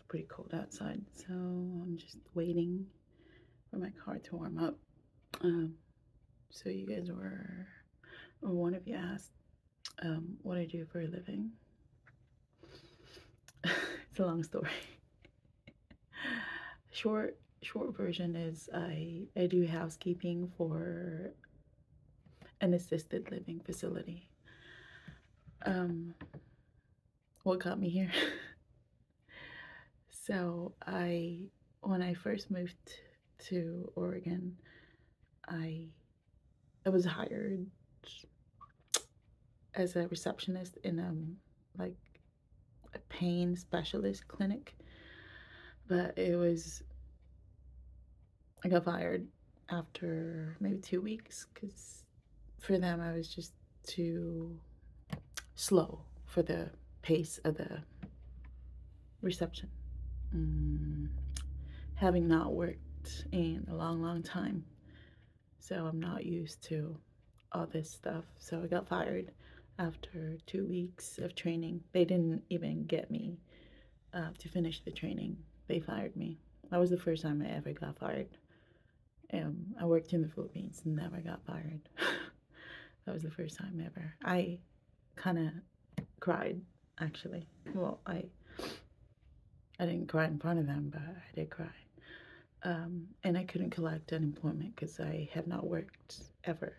pretty cold outside, so I'm just waiting for my car to warm up. Um, so you guys were, or one of you asked, what I do for a living. It's a long story. Short version is I do housekeeping for an assisted living facility. Um, what got me here? So when I first moved to Oregon, I I was hired as a receptionist in like a pain specialist clinic, but I got fired after maybe 2 weeks because for them I was just too slow for the pace of the reception. Mm, Having not worked in a long time, so I'm not used to all this stuff. So I got fired after 2 weeks of training. They didn't even get me to finish the training. They fired me. That was the first time I ever got fired. I worked in the Philippines, never got fired. That was the first time ever. I kind of cried, actually. Well, I didn't cry in front of them, but I did cry. And I couldn't collect unemployment because I had not worked ever.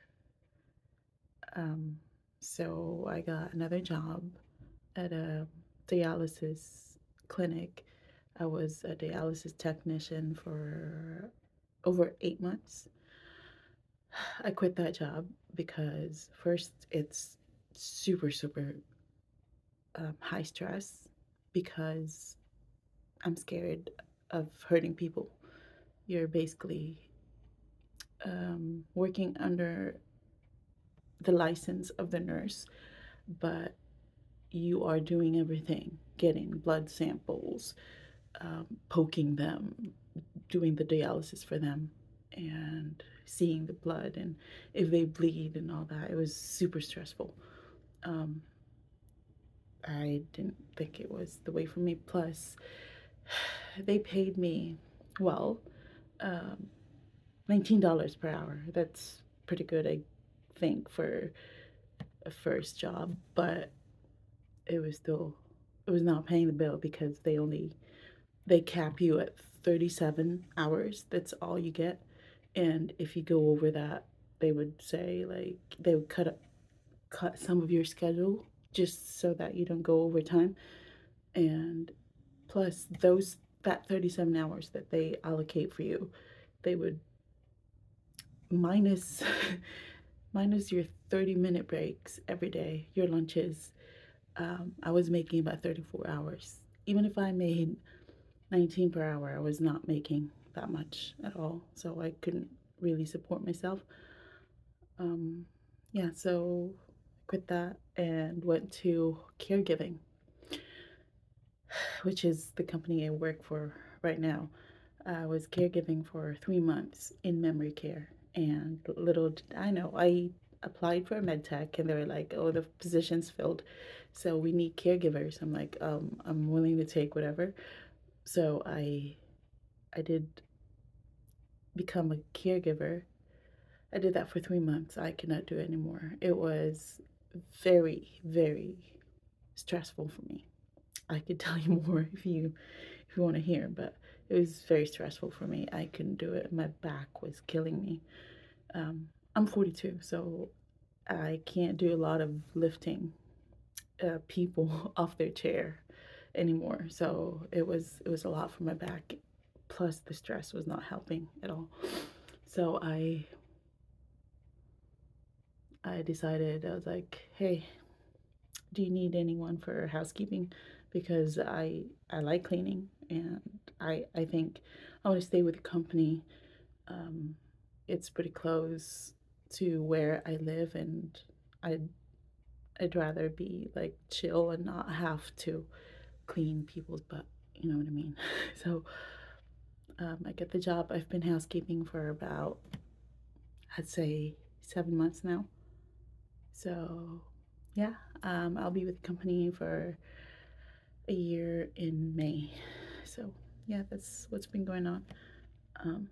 Um, so I got another job at a dialysis clinic. I was a dialysis technician for over 8 months. I quit that job because first it's super high stress because I'm scared of hurting people. You're basically working under the license of the nurse, but you are doing everything, getting blood samples, poking them, doing the dialysis for them, and seeing the blood and if they bleed and all that. It was super stressful. Um, I didn't think it was the way for me. Plus, they paid me well, um, $19 per hour. That's pretty good, I think, for a first job, but it was still it was not paying the bill because they cap you at 37 hours. That's all you get. And if you go over that, they would say like they would cut some of your schedule just so that you don't go overtime. And plus that 37 hours that they allocate for you, they would minus minus your 30-minute breaks every day, your lunches. I was making about 34 hours. Even if I made 19 per hour, I was not making that much at all. So I couldn't really support myself. Um, yeah, so I quit that and went to caregiving, which is the company I work for right now. I was caregiving for 3 months in memory care. And little did I know, I applied for a med tech and they were like, oh, the position's filled. So we need caregivers. I'm like, I'm willing to take whatever. So I did become a caregiver. I did that for 3 months. I cannot do it anymore. It was very stressful for me. I could tell you more if you want to hear, but it was very stressful for me. I couldn't do it. My back was killing me. I'm 42, so I can't do a lot of lifting people off their chair anymore. So it was a lot for my back. Plus, the stress was not helping at all. So I decided I was like, hey, do you need anyone for housekeeping? Because I like cleaning and I think I want to stay with the company. Um, it's pretty close to where I live, and I'd I'd rather be like chill and not have to clean people's butt. You know what I mean? So I get the job. I've been housekeeping for about I'd say 7 months now. So yeah, I'll be with the company for a year in May. So, yeah, that's what's been going on. Um,